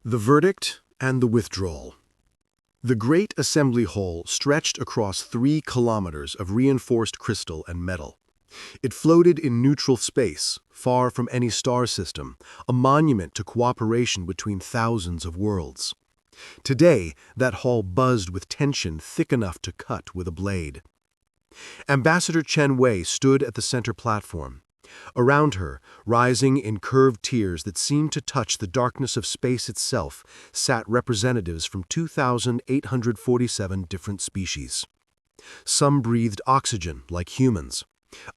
The verdict and the withdrawal. The Great Assembly Hall stretched across 3 kilometers of reinforced crystal and metal. It floated in neutral space, far from any star system, a monument to cooperation between thousands of worlds. Today, that hall buzzed with tension thick enough to cut with a blade. Ambassador Chen Wei stood at the center platform. Around her, rising in curved tiers that seemed to touch the darkness of space itself, sat representatives from 2,847 different species. Some breathed oxygen, like humans.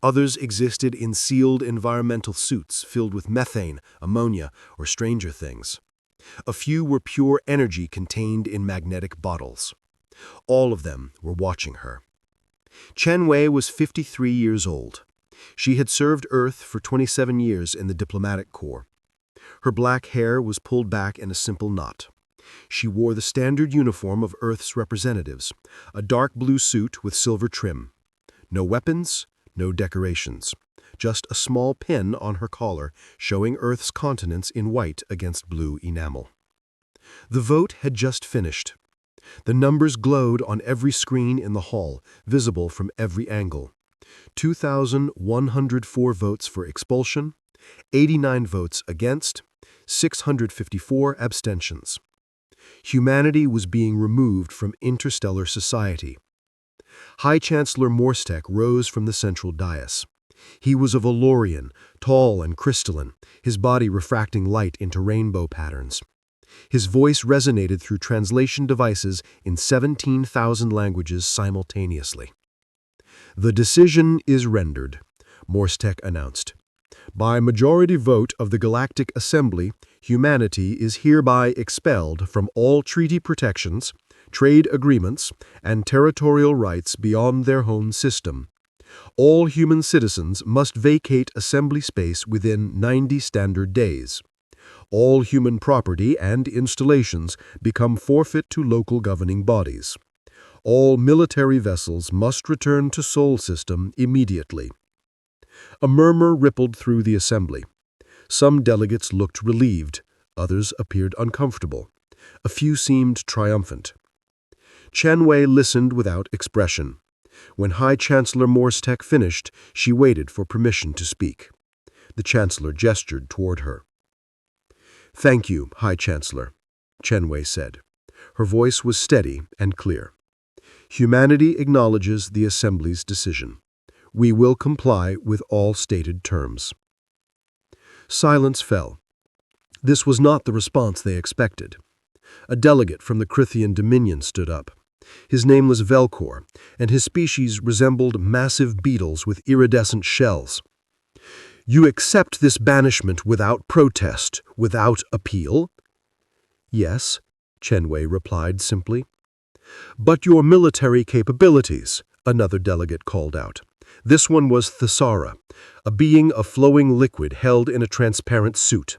Others existed in sealed environmental suits filled with methane, ammonia, or stranger things. A few were pure energy contained in magnetic bottles. All of them were watching her. Chen Wei was 53 years old. She had served Earth for 27 years in the diplomatic corps. Her black hair was pulled back in a simple knot. She wore the standard uniform of Earth's representatives, a dark blue suit with silver trim. No weapons, no decorations. Just a small pin on her collar showing Earth's continents in white against blue enamel. The vote had just finished. The numbers glowed on every screen in the hall, visible from every angle. 2,104 votes for expulsion, 89 votes against, 654 abstentions. Humanity was being removed from interstellar society. High Chancellor Morstek rose from the central dais. He was a Valorian, tall and crystalline, his body refracting light into rainbow patterns. His voice resonated through translation devices in 17,000 languages simultaneously. "The decision is rendered," Morstek announced. "By majority vote of the Galactic Assembly, humanity is hereby expelled from all treaty protections, trade agreements, and territorial rights beyond their home system. All human citizens must vacate assembly space within 90 standard days. All human property and installations become forfeit to local governing bodies. All military vessels must return to Sol system immediately." A murmur rippled through the assembly. Some delegates looked relieved, others appeared uncomfortable. A few seemed triumphant. Chen Wei listened without expression. When High Chancellor Morstek finished, she waited for permission to speak. The Chancellor gestured toward her. "Thank you, High Chancellor," Chen Wei said. Her voice was steady and clear. "Humanity acknowledges the Assembly's decision. We will comply with all stated terms." Silence fell. This was not the response they expected. A delegate from the Crithian Dominion stood up. His name was Velcor, and his species resembled massive beetles with iridescent shells. "You accept this banishment without protest, without appeal?" "Yes," Chen Wei replied simply. "But your military capabilities," another delegate called out. This one was Thesara, a being of flowing liquid held in a transparent suit.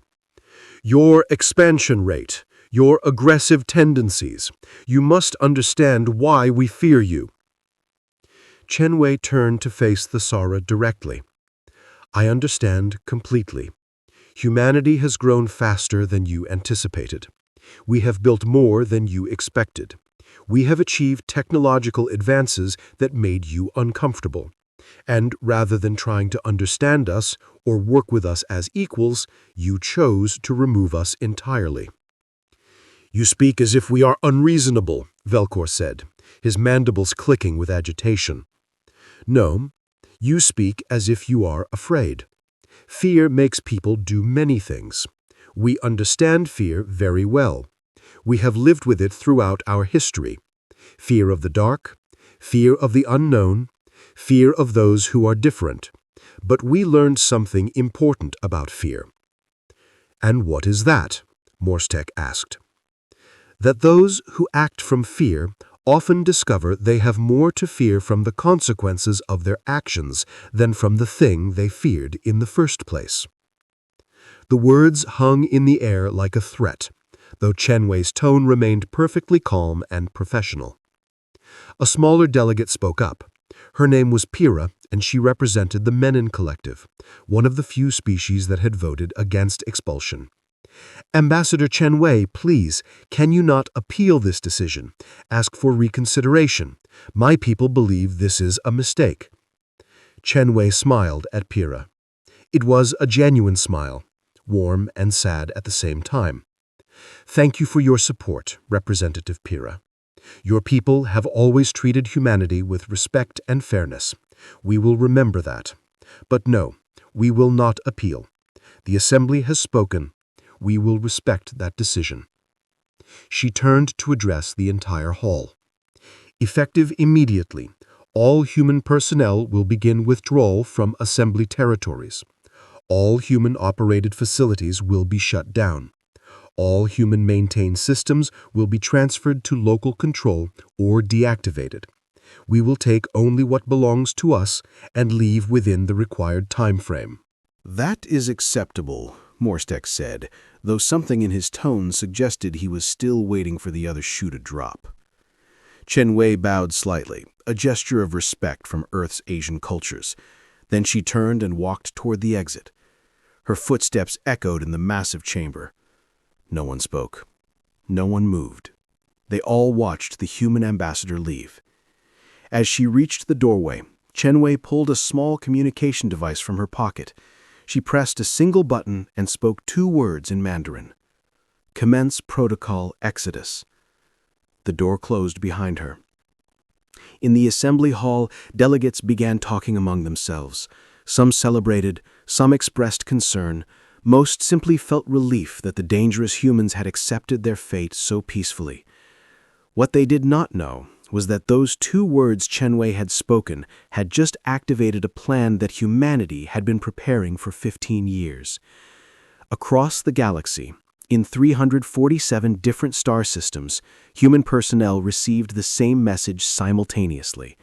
"Your expansion rate, your aggressive tendencies. You must understand why we fear you." Chen Wei turned to face Thesara directly. "I understand completely. Humanity has grown faster than you anticipated. We have built more than you expected. We have achieved technological advances that made you uncomfortable. And rather than trying to understand us or work with us as equals, you chose to remove us entirely." "You speak as if we are unreasonable," Velcor said, his mandibles clicking with agitation. "No, you speak as if you are afraid. Fear makes people do many things. We understand fear very well. We have lived with it throughout our history. Fear of the dark, fear of the unknown, fear of those who are different. But we learned something important about fear." "And what is that?" Morstek asked. "That those who act from fear often discover they have more to fear from the consequences of their actions than from the thing they feared in the first place." The words hung in the air like a threat, though Chen Wei's tone remained perfectly calm and professional. A smaller delegate spoke up. Her name was Pyrrha, and she represented the Menin Collective, one of the few species that had voted against expulsion. Ambassador Chen Wei, please, can you not appeal this decision? Ask for reconsideration. My people believe this is a mistake. Chen Wei smiled at Pyrrha. It was a genuine smile, warm and sad at the same time. Thank you for your support, Representative Pyrrha. Your people have always treated humanity with respect and fairness. We will remember that. But no, we will not appeal. The Assembly has spoken. We will respect that decision. She turned to address the entire hall. Effective immediately, all human personnel will begin withdrawal from Assembly territories. All human-operated facilities will be shut down. All human-maintained systems will be transferred to local control or deactivated. We will take only what belongs to us and leave within the required time frame. That is acceptable, Morstek said, though something in his tone suggested he was still waiting for the other shoe to drop. Chen Wei bowed slightly, a gesture of respect from Earth's Asian cultures. Then she turned and walked toward the exit. Her footsteps echoed in the massive chamber. No one spoke. No one moved. They all watched the human ambassador leave. As she reached the doorway, Chen Wei pulled a small communication device from her pocket. She pressed a single button and spoke 2 words in Mandarin. Commence Protocol Exodus. The door closed behind her. In the assembly hall, delegates began talking among themselves. Some celebrated, some expressed concern. Most simply felt relief that the dangerous humans had accepted their fate so peacefully. What they did not know was that those 2 words Chen Wei had spoken had just activated a plan that humanity had been preparing for 15 years. Across the galaxy, in 347 different star systems, human personnel received the same message simultaneously.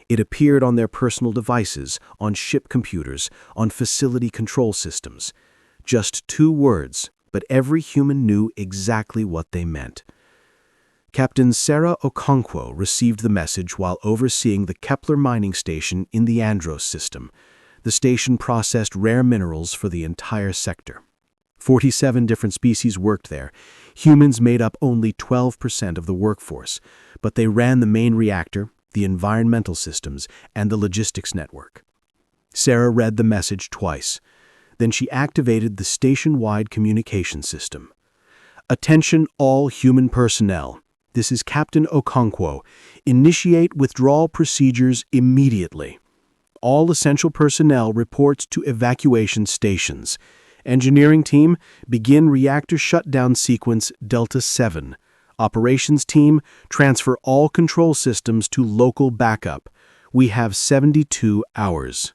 It appeared on their personal devices, on ship computers, on facility control systems. Just 2 words, but every human knew exactly what they meant. Captain Sarah Okonkwo received the message while overseeing the Kepler mining station in the Andros system. The station processed rare minerals for the entire sector. 47 different species worked there. Humans made up only 12% of the workforce, but they ran the main reactor, the environmental systems, and the logistics network. Sarah read the message twice. Then she activated the station-wide communication system. Attention all human personnel. This is Captain Okonkwo. Initiate withdrawal procedures immediately. All essential personnel report to evacuation stations. Engineering team, begin reactor shutdown sequence Delta 7. Operations team, transfer all control systems to local backup. We have 72 hours.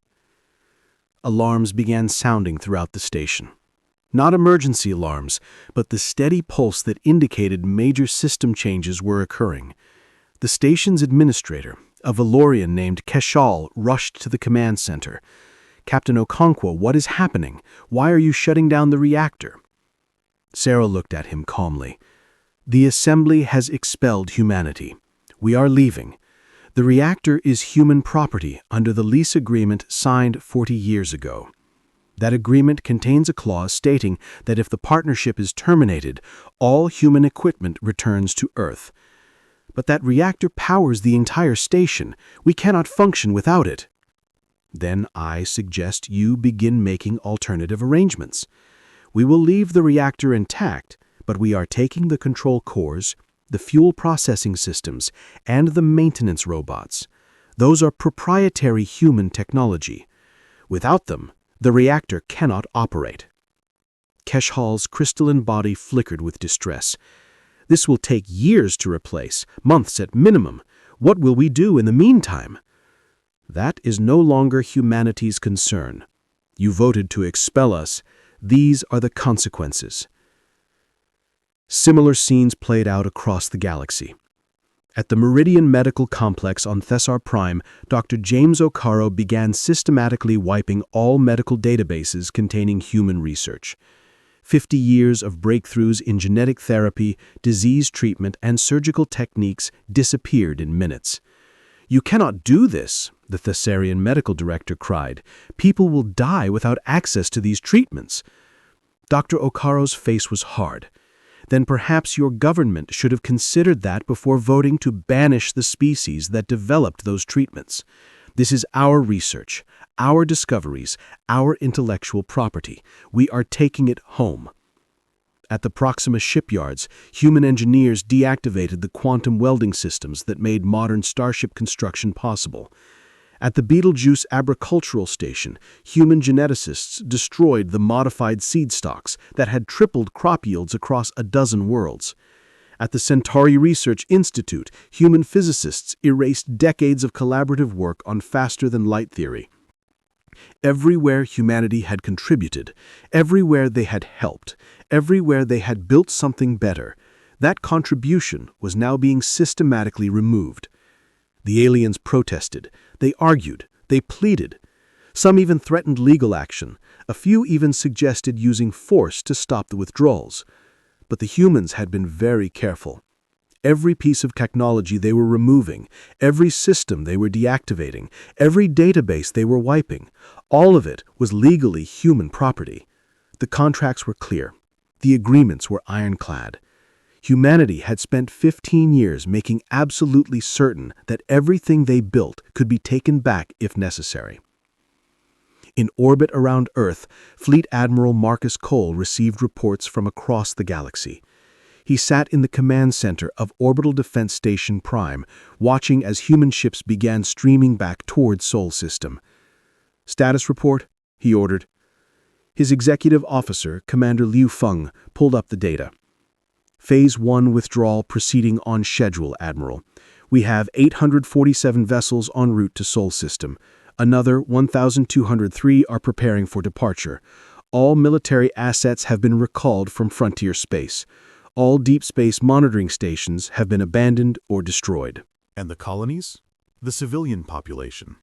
Alarms began sounding throughout the station. Not emergency alarms, but the steady pulse that indicated major system changes were occurring. The station's administrator, a Valorian named Keshal, rushed to the command center. Captain Okonkwo, what is happening? Why are you shutting down the reactor? Sarah looked at him calmly. The Assembly has expelled humanity. We are leaving. The reactor is human property under the lease agreement signed 40 years ago. That agreement contains a clause stating that if the partnership is terminated, all human equipment returns to Earth. But that reactor powers the entire station. We cannot function without it. Then I suggest you begin making alternative arrangements. We will leave the reactor intact, but we are taking the control cores, the fuel processing systems, and the maintenance robots. Those are proprietary human technology. Without them, the reactor cannot operate. Keshal's crystalline body flickered with distress. This will take years to replace, months at minimum. What will we do in the meantime? That is no longer humanity's concern. You voted to expel us. These are the consequences. Similar scenes played out across the galaxy. At the Meridian Medical Complex on Thessar Prime, Dr. James O'Caro began systematically wiping all medical databases containing human research. 50 years of breakthroughs in genetic therapy, disease treatment, and surgical techniques disappeared in minutes. "You cannot do this," the Thessarian medical director cried. "People will die without access to these treatments." Dr. Okaro's face was hard. Then perhaps your government should have considered that before voting to banish the species that developed those treatments. This is our research, our discoveries, our intellectual property. We are taking it home. At the Proxima shipyards, human engineers deactivated the quantum welding systems that made modern starship construction possible. At the Betelgeuse Agricultural Station, human geneticists destroyed the modified seed stocks that had tripled crop yields across a dozen worlds. At the Centauri Research Institute, human physicists erased decades of collaborative work on faster-than-light theory. Everywhere humanity had contributed, everywhere they had helped, everywhere they had built something better, that contribution was now being systematically removed. The aliens protested, they argued, they pleaded. Some even threatened legal action. A few even suggested using force to stop the withdrawals. But the humans had been very careful. Every piece of technology they were removing, every system they were deactivating, every database they were wiping, all of it was legally human property. The contracts were clear. The agreements were ironclad. Humanity had spent 15 years making absolutely certain that everything they built could be taken back if necessary. In orbit around Earth, Fleet Admiral Marcus Cole received reports from across the galaxy. He sat in the command center of Orbital Defense Station Prime, watching as human ships began streaming back toward Sol System. "Status report," he ordered. His executive officer, Commander Liu Feng, pulled up the data. Phase 1 withdrawal proceeding on schedule, Admiral. We have 847 vessels en route to Sol System. Another 1,203 are preparing for departure. All military assets have been recalled from frontier space. All deep space monitoring stations have been abandoned or destroyed. And the colonies? The civilian population.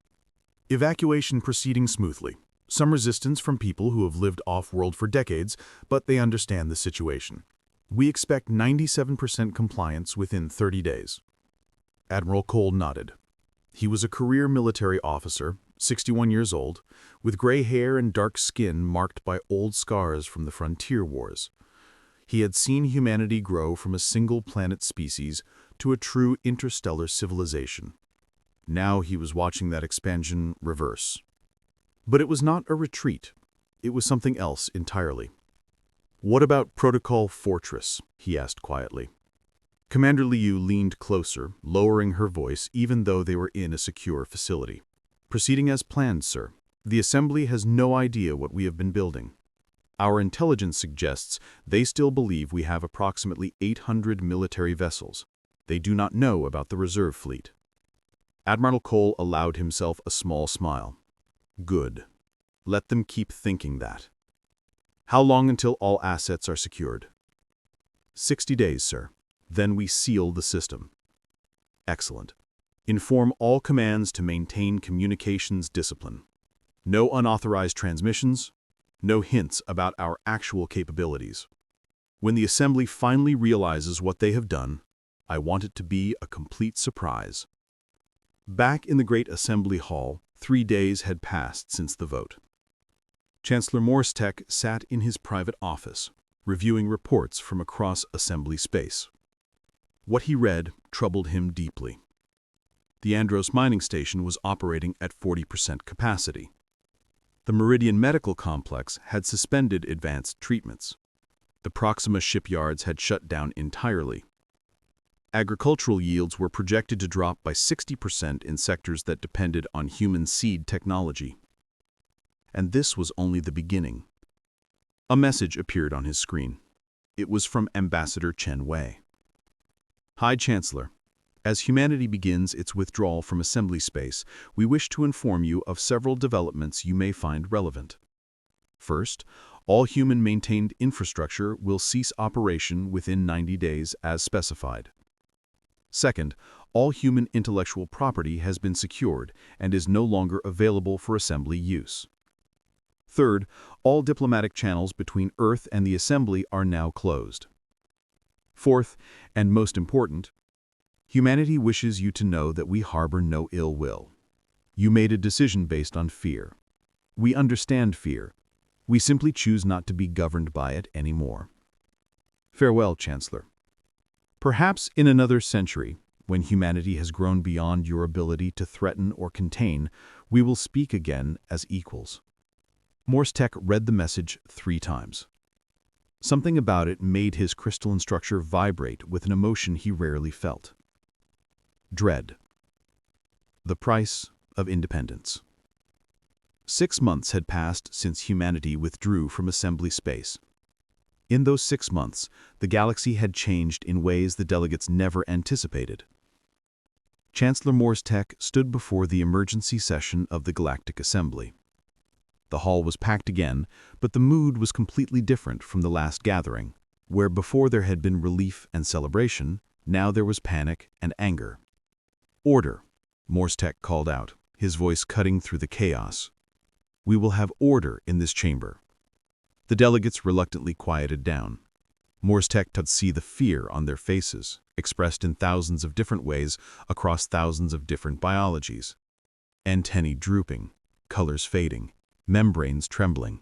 Evacuation proceeding smoothly. Some resistance from people who have lived off-world for decades, but they understand the situation. We expect 97% compliance within 30 days. Admiral Cole nodded. He was a career military officer, 61 years old, with gray hair and dark skin marked by old scars from the frontier wars. He had seen humanity grow from a single-planet species to a true interstellar civilization. Now he was watching that expansion reverse. But it was not a retreat. It was something else entirely. "What about Protocol Fortress?" he asked quietly. Commander Liu leaned closer, lowering her voice even though they were in a secure facility. "Proceeding as planned, sir. The Assembly has no idea what we have been building. Our intelligence suggests they still believe we have approximately 800 military vessels. They do not know about the reserve fleet." Admiral Cole allowed himself a small smile. "Good. Let them keep thinking that. How long until all assets are secured?" 60 days, sir. Then we seal the system." "Excellent. Inform all commands to maintain communications discipline. No unauthorized transmissions, no hints about our actual capabilities. When the Assembly finally realizes what they have done, I want it to be a complete surprise." Back in the Great Assembly Hall, 3 days had passed since the vote. Chancellor Morsetek sat in his private office, reviewing reports from across Assembly space. What he read troubled him deeply. The Andros mining station was operating at 40% capacity. The Meridian Medical Complex had suspended advanced treatments. The Proxima shipyards had shut down entirely. Agricultural yields were projected to drop by 60% in sectors that depended on human seed technology. And this was only the beginning. A message appeared on his screen. It was from Ambassador Chen Wei. "Hi, Chancellor. As humanity begins its withdrawal from assembly space, we wish to inform you of several developments you may find relevant. First, all human-maintained infrastructure will cease operation within 90 days as specified. Second, all human intellectual property has been secured and is no longer available for assembly use. Third, all diplomatic channels between Earth and the Assembly are now closed. Fourth, and most important, humanity wishes you to know that we harbor no ill will. You made a decision based on fear. We understand fear. We simply choose not to be governed by it anymore. Farewell, Chancellor. Perhaps in another century, when humanity has grown beyond your ability to threaten or contain, we will speak again as equals. Morse-Tech read the message 3 times. Something about it made his crystalline structure vibrate with an emotion he rarely felt. Dread. The price of independence. 6 months had passed since humanity withdrew from assembly space. In those 6 months, the galaxy had changed in ways the delegates never anticipated. Chancellor Morse-Tech stood before the emergency session of the Galactic Assembly. The hall was packed again, but the mood was completely different from the last gathering, where before there had been relief and celebration, now there was panic and anger. Order, Morse-Tech called out, his voice cutting through the chaos. We will have order in this chamber. The delegates reluctantly quieted down. Morse-Tech could see the fear on their faces, expressed in thousands of different ways across thousands of different biologies. Antennae drooping, colors fading, membranes trembling.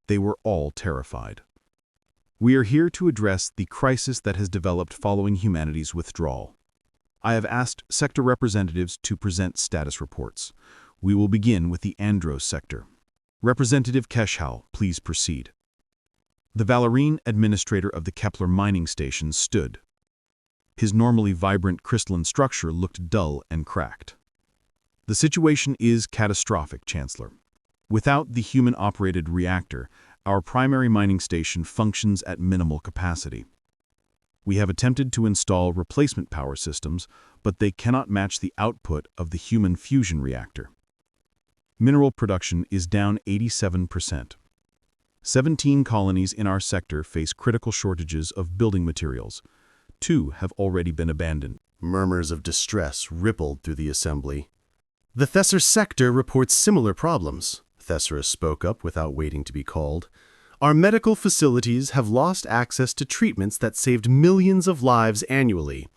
They were all terrified. We are here to address the crisis that has developed following humanity's withdrawal. I have asked sector representatives to present status reports. We will begin with the Andros sector. Representative Keshal, please proceed. The Valerine administrator of the Kepler mining station stood. His normally vibrant crystalline structure looked dull and cracked. The situation is catastrophic, Chancellor. Without the human-operated reactor, our primary mining station functions at minimal capacity. We have attempted to install replacement power systems, but they cannot match the output of the human fusion reactor. Mineral production is down 87%. 17 colonies in our sector face critical shortages of building materials. 2 have already been abandoned. Murmurs of distress rippled through the assembly. The Thessar sector reports similar problems. Thessalus spoke up without waiting to be called. Our medical facilities have lost access to treatments that saved millions of lives annually.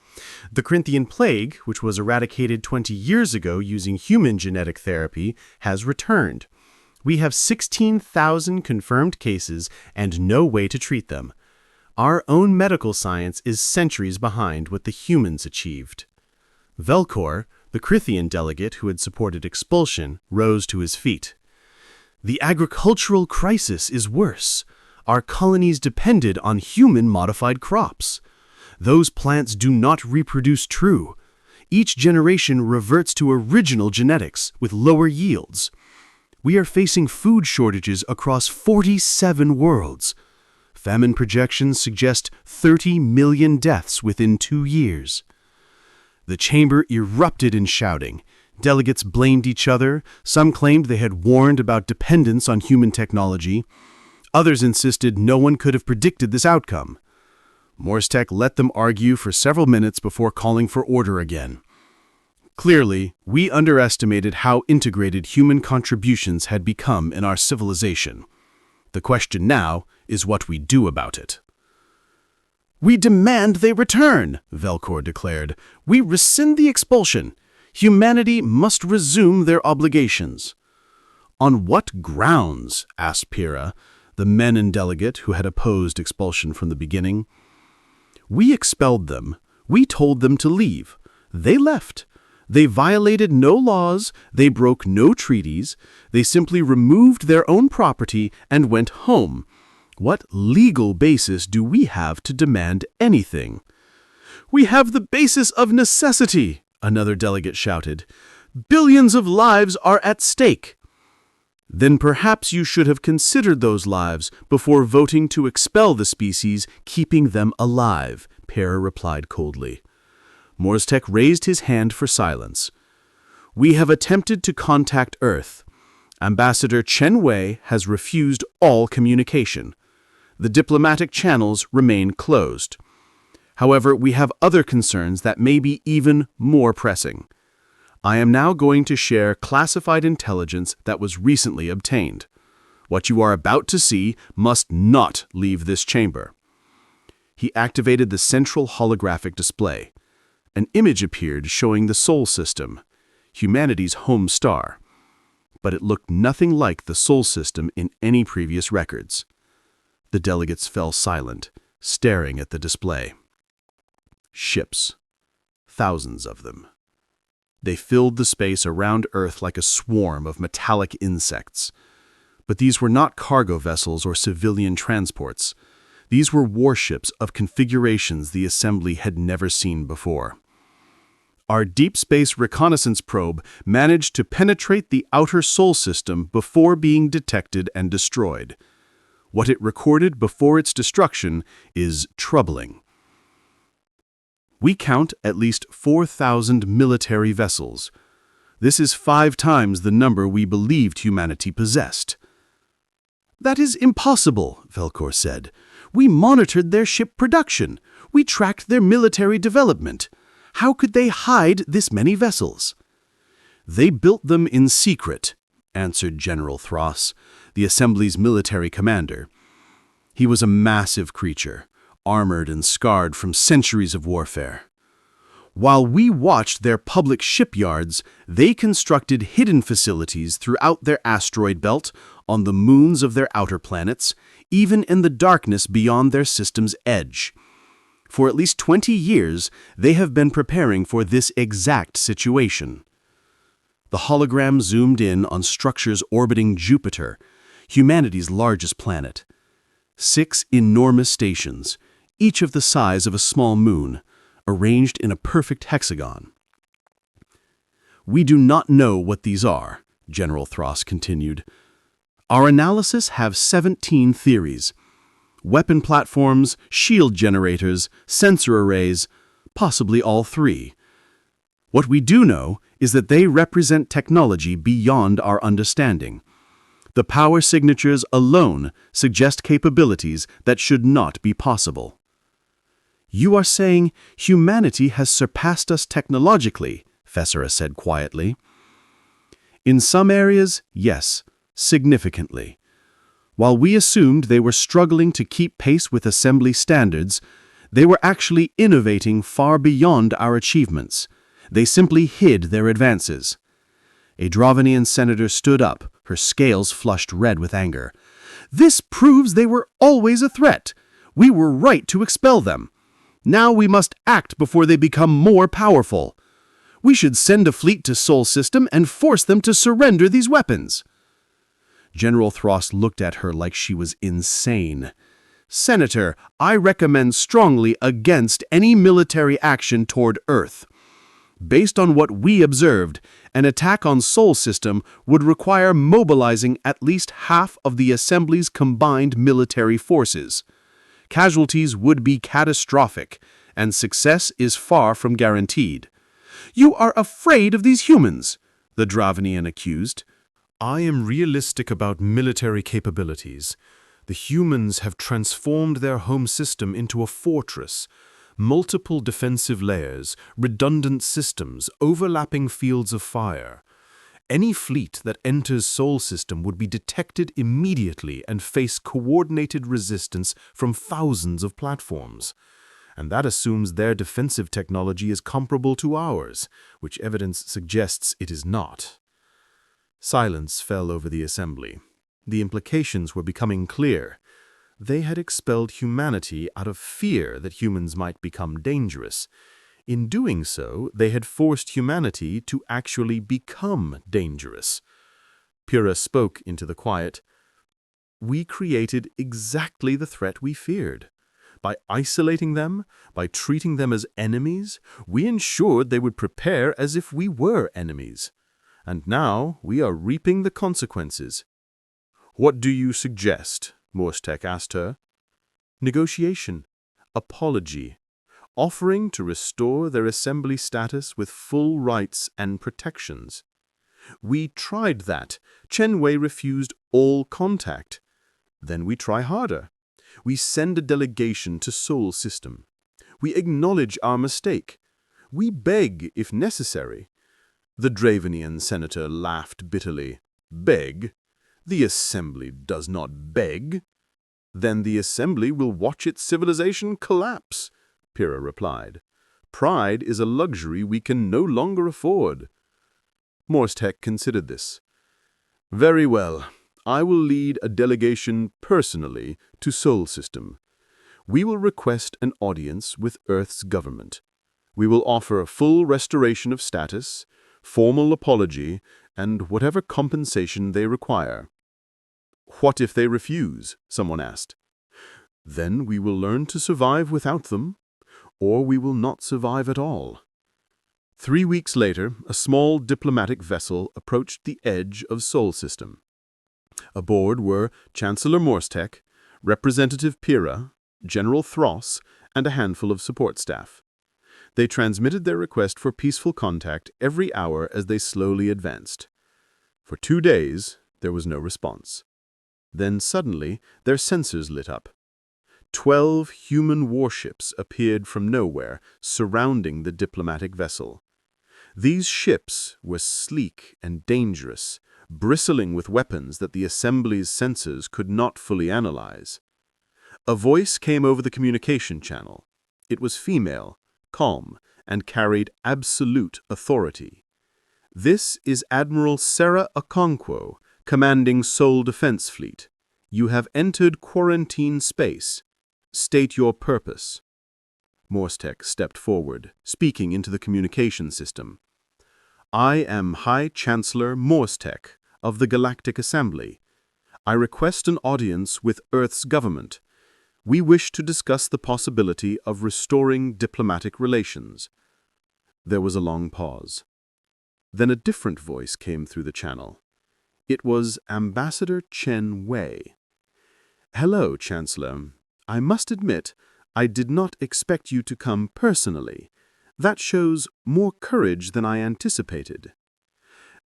The Corinthian plague, which was eradicated 20 years ago using human genetic therapy, has returned. We have 16,000 confirmed cases and no way to treat them. Our own medical science is centuries behind what the humans achieved. Velcor, the Crithian delegate who had supported expulsion, rose to his feet. The agricultural crisis is worse. Our colonies depended on human-modified crops. Those plants do not reproduce true. Each generation reverts to original genetics with lower yields. We are facing food shortages across 47 worlds. Famine projections suggest 30 million deaths within 2 years. The chamber erupted in shouting. Delegates blamed each other. Some claimed they had warned about dependence on human technology. Others insisted no one could have predicted this outcome. Morse-Tech let them argue for several minutes before calling for order again. Clearly, we underestimated how integrated human contributions had become in our civilization. The question now is what we do about it. We demand they return, Velcor declared. We rescind the expulsion. Humanity must resume their obligations. On what grounds? Asked Pyrrha, the Menon delegate who had opposed expulsion from the beginning. We expelled them. We told them to leave. They left. They violated no laws. They broke no treaties. They simply removed their own property and went home. What legal basis do we have to demand anything? We have the basis of necessity, another delegate shouted. Billions of lives are at stake. Then perhaps you should have considered those lives before voting to expel the species, keeping them alive, Pyrrha replied coldly. Morse-Tech raised his hand for silence. We have attempted to contact Earth. Ambassador Chen Wei has refused all communication. The diplomatic channels remain closed. However, we have other concerns that may be even more pressing. I am now going to share classified intelligence that was recently obtained. What you are about to see must not leave this chamber. He activated the central holographic display. An image appeared showing the Sol system, humanity's home star. but it looked nothing like the Sol system in any previous records. The delegates fell silent, staring at the display. Ships. Thousands of them. They filled the space around Earth like a swarm of metallic insects. But these were not cargo vessels or civilian transports. These were warships of configurations the Assembly had never seen before. Our deep space reconnaissance probe managed to penetrate the outer Sol system before being detected and destroyed. What it recorded before its destruction is troubling. We count at least 4,000 military vessels. This is 5 times the number we believed humanity possessed. "That is impossible," Velcor said. "We monitored their ship production. We tracked their military development. How could they hide this many vessels?" "They built them in secret," answered General Thross, the Assembly's military commander. He was a massive creature, armored and scarred from centuries of warfare. "While we watched their public shipyards, they constructed hidden facilities throughout their asteroid belt, on the moons of their outer planets, even in the darkness beyond their system's edge. For at least 20 years, they have been preparing for this exact situation." The hologram zoomed in on structures orbiting Jupiter, humanity's largest planet. 6 enormous stations, each of the size of a small moon, arranged in a perfect hexagon. "We do not know what these are," General Thross continued. "Our analysis have 17 theories. Weapon platforms, shield generators, sensor arrays, possibly all 3. What we do know is that they represent technology beyond our understanding. The power signatures alone suggest capabilities that should not be possible." "You are saying humanity has surpassed us technologically," Fessera said quietly. "In some areas, yes, significantly. While we assumed they were struggling to keep pace with Assembly standards, they were actually innovating far beyond our achievements. They simply hid their advances." A Dravanian senator stood up, her scales flushed red with anger. "This proves they were always a threat. We were right to expel them. Now we must act before they become more powerful. We should send a fleet to Sol System and force them to surrender these weapons." General Thross looked at her like she was insane. "Senator, I recommend strongly against any military action toward Earth. Based on what we observed, an attack on Sol System would require mobilizing at least half of the Assembly's combined military forces. Casualties would be catastrophic, and success is far from guaranteed." "You are afraid of these humans," the Dravanian accused. "I am realistic about military capabilities. The humans have transformed their home system into a fortress. Multiple defensive layers, redundant systems, overlapping fields of fire. Any fleet that enters Sol System would be detected immediately and face coordinated resistance from thousands of platforms. And that assumes their defensive technology is comparable to ours, which evidence suggests it is not." Silence fell over the Assembly. The implications were becoming clear. They had expelled humanity out of fear that humans might become dangerous. In doing so, they had forced humanity to actually become dangerous. Pyrrha spoke into the quiet. "We created exactly the threat we feared. By isolating them, by treating them as enemies, we ensured they would prepare as if we were enemies. And now we are reaping the consequences." "What do you suggest?" Morstek asked her. "Negotiation. Apology. Offering to restore their Assembly status with full rights and protections. We tried that. Chenwei refused all contact. Then we try harder. We send a delegation to Sol System. We acknowledge our mistake. We beg if necessary." The Dravanian senator laughed bitterly. "Beg? The Assembly does not beg." "Then the Assembly will watch its civilization collapse," Pyrrha replied. "Pride is a luxury we can no longer afford." Morstek considered this. Very well. I will lead a delegation personally to Sol System. We will request an audience with Earth's government. We will offer a full restoration of status, formal apology, and whatever compensation they require. What if they refuse? Someone asked. Then we will learn to survive without them, or we will not survive at all. 3 weeks later, a small diplomatic vessel approached the edge of Sol System. Aboard were Chancellor Morstek, Representative Pyrrha, General Thross, and a handful of support staff. They transmitted their request for peaceful contact every hour as they slowly advanced. For 2 days, there was no response. Then suddenly, their sensors lit up. 12 human warships appeared from nowhere, surrounding the diplomatic vessel. These ships were sleek and dangerous, bristling with weapons that the assembly's sensors could not fully analyze. A voice came over the communication channel. It was female, calm, and carried absolute authority. This is Admiral Sarah Okonkwo, commanding Sol Defense Fleet. You have entered quarantine space. State your purpose. Morstek stepped forward, speaking into the communication system. I am High Chancellor Morstek of the Galactic Assembly. I request an audience with Earth's government. We wish to discuss the possibility of restoring diplomatic relations. There was a long pause. Then a different voice came through the channel. It was Ambassador Chen Wei. Hello, Chancellor. I must admit, I did not expect you to come personally. That shows more courage than I anticipated.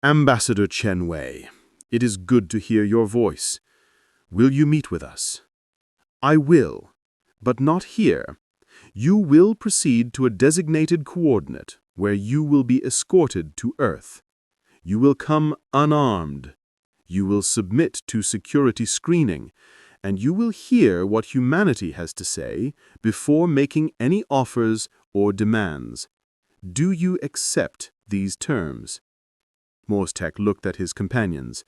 Ambassador Chen Wei, it is good to hear your voice. Will you meet with us? I will, but not here. You will proceed to a designated coordinate where you will be escorted to Earth. You will come unarmed. You will submit to security screening, and you will hear what humanity has to say before making any offers or demands. Do you accept these terms? Morstek looked at his companions.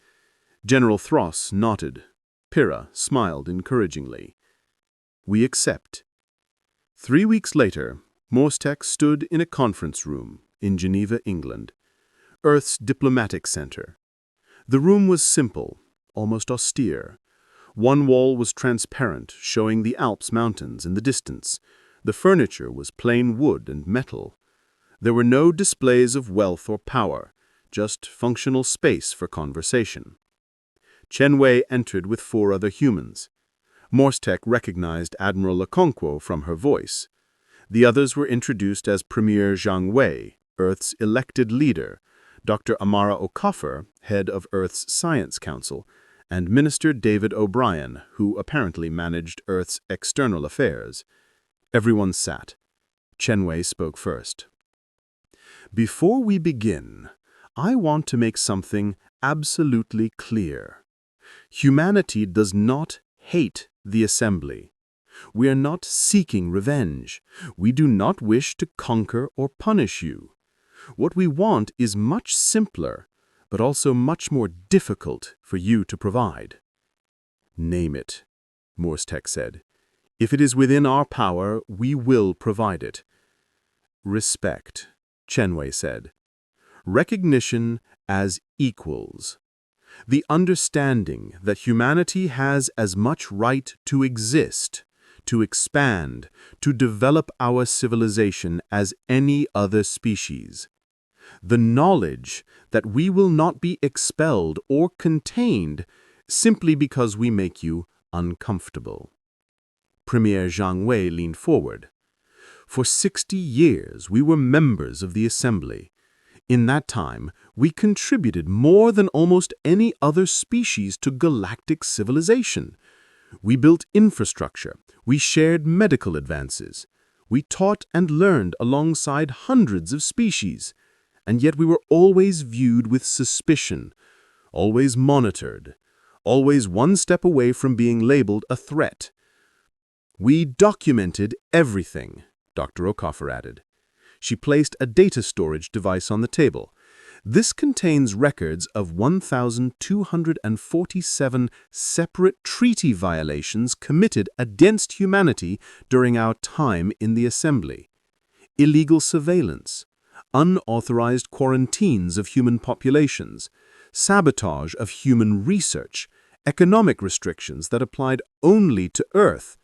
General Thross nodded. Pyrrha smiled encouragingly. We accept. 3 weeks later, Morstek stood in a conference room in Geneva, England, Earth's diplomatic center. The room was simple, almost austere. One wall was transparent, showing the Alps mountains in the distance. The furniture was plain wood and metal. There were no displays of wealth or power, just functional space for conversation. Chen Wei entered with 4 other humans. Morstek recognized Admiral Okonkwo from her voice. The others were introduced as Premier Zhang Wei, Earth's elected leader, Dr. Amara Okafor, head of Earth's Science Council, and Minister David O'Brien, who apparently managed Earth's external affairs. Everyone sat. Chen Wei spoke first. Before we begin, I want to make something absolutely clear. Humanity does not hate the Assembly. We are not seeking revenge. We do not wish to conquer or punish you. What we want is much simpler, but also much more difficult for you to provide. Name it, Morstek said. If it is within our power, we will provide it. Respect, Chen Wei said. Recognition as equals. The understanding that humanity has as much right to exist, to expand, to develop our civilization as any other species. The knowledge that we will not be expelled or contained simply because we make you uncomfortable. Premier Zhang Wei leaned forward. For 60 years, we were members of the Assembly. In that time, we contributed more than almost any other species to galactic civilization. We built infrastructure. We shared medical advances. We taught and learned alongside hundreds of species. And yet we were always viewed with suspicion, always monitored, always one step away from being labeled a threat. We documented everything, Dr. Okafor added. She placed a data storage device on the table. This contains records of 1,247 separate treaty violations committed against humanity during our time in the Assembly. Illegal surveillance, unauthorized quarantines of human populations, sabotage of human research, economic restrictions that applied only to Earth.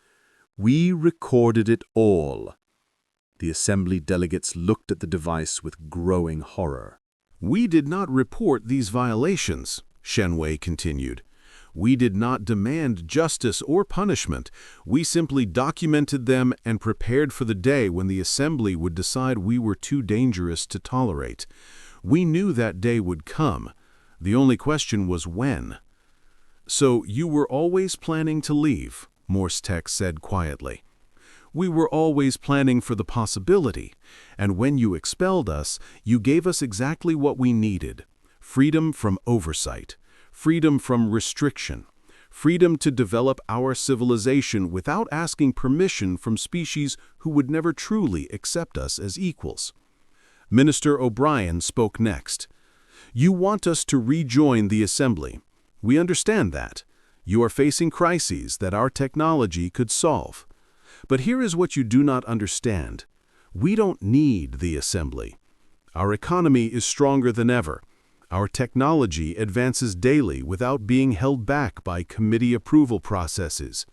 We recorded it all. The Assembly delegates looked at the device with growing horror. We did not report these violations, Shenwei continued. We did not demand justice or punishment. We simply documented them and prepared for the day when the Assembly would decide we were too dangerous to tolerate. We knew that day would come. The only question was when. So you were always planning to leave, Morse-Tech said quietly. We were always planning for the possibility, and when you expelled us, you gave us exactly what we needed: freedom from oversight, freedom from restriction, freedom to develop our civilization without asking permission from species who would never truly accept us as equals. Minister O'Brien spoke next. You want us to rejoin the Assembly. We understand that. You are facing crises that our technology could solve. But here is what you do not understand. We don't need the Assembly. Our economy is stronger than ever. Our technology advances daily without being held back by committee approval processes.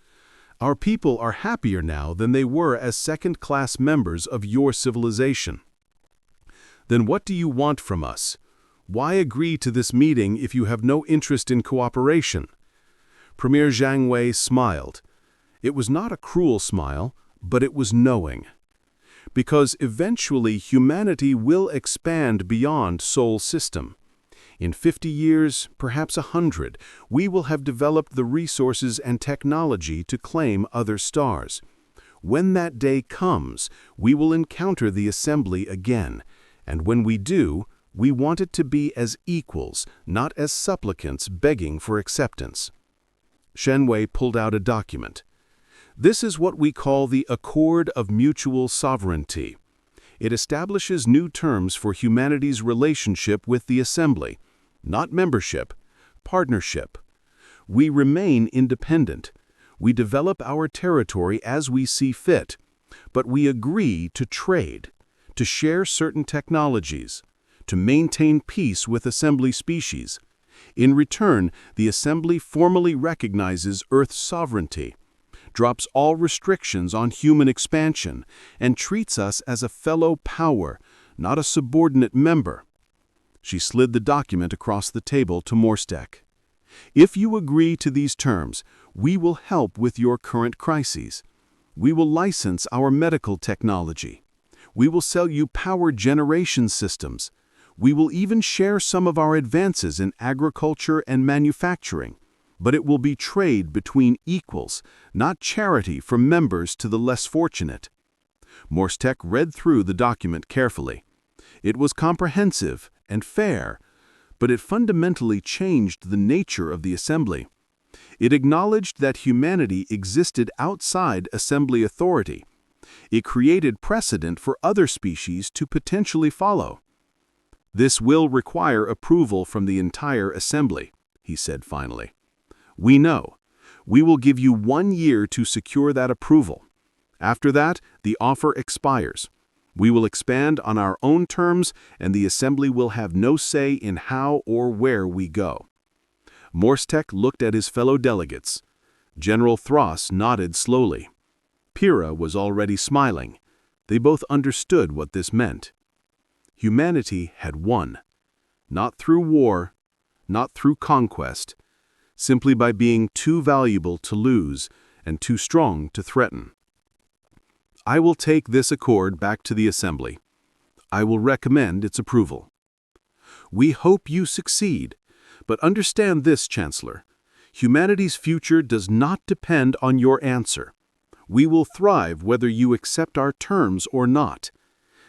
Our people are happier now than they were as second-class members of your civilization. Then what do you want from us? Why agree to this meeting if you have no interest in cooperation? Premier Zhang Wei smiled. It was not a cruel smile, but it was knowing. Because eventually humanity will expand beyond Sol System. In 50 years, perhaps 100, we will have developed the resources and technology to claim other stars. When that day comes, we will encounter the Assembly again, and when we do, we want it to be as equals, not as supplicants begging for acceptance. Shenwei pulled out a document. This is what we call the Accord of Mutual Sovereignty. It establishes new terms for humanity's relationship with the Assembly, not membership, partnership. We remain independent. We develop our territory as we see fit, but we agree to trade, to share certain technologies, to maintain peace with Assembly species. In return, the Assembly formally recognizes Earth's sovereignty, drops all restrictions on human expansion, and treats us as a fellow power, not a subordinate member. She slid the document across the table to Morse-Tech. If you agree to these terms, we will help with your current crises. We will license our medical technology. We will sell you power generation systems. We will even share some of our advances in agriculture and manufacturing. But it will be trade between equals, not charity from members to the less fortunate. Morse-Tech read through the document carefully. It was comprehensive and fair, but it fundamentally changed the nature of the Assembly. It acknowledged that humanity existed outside Assembly authority. It created precedent for other species to potentially follow. This will require approval from the entire Assembly, he said finally. We know. We will give you 1 year to secure that approval. After that, the offer expires. We will expand on our own terms, and the Assembly will have no say in how or where we go. Morse-Tech looked at his fellow delegates. General Thross nodded slowly. Pyrrha was already smiling. They both understood what this meant. Humanity had won. Not through war, not through conquest, simply by being too valuable to lose and too strong to threaten. I will take this accord back to the Assembly. I will recommend its approval. We hope you succeed, but understand this, Chancellor. Humanity's future does not depend on your answer. We will thrive whether you accept our terms or not.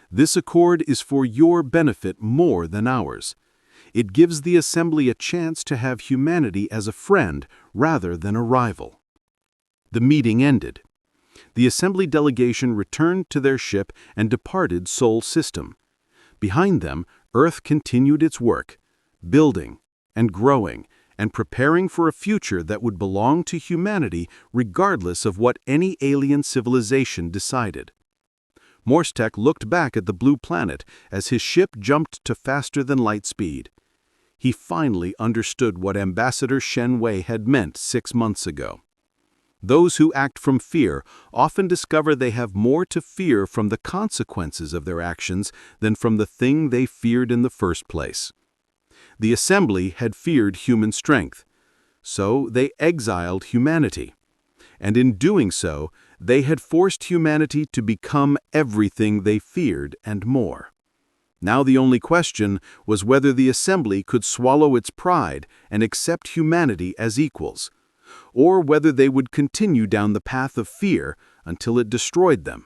This accord is for your benefit more than ours. It gives the Assembly a chance to have humanity as a friend rather than a rival. The meeting ended. The Assembly delegation returned to their ship and departed Sol System. Behind them, Earth continued its work, building and growing and preparing for a future that would belong to humanity regardless of what any alien civilization decided. Morstek looked back at the blue planet as his ship jumped to faster-than-light speed. He finally understood what Ambassador Shen Wei had meant 6 months ago. Those who act from fear often discover they have more to fear from the consequences of their actions than from the thing they feared in the first place. The Assembly had feared human strength, so they exiled humanity. And in doing so, they had forced humanity to become everything they feared and more. Now the only question was whether the Assembly could swallow its pride and accept humanity as equals, or whether they would continue down the path of fear until it destroyed them.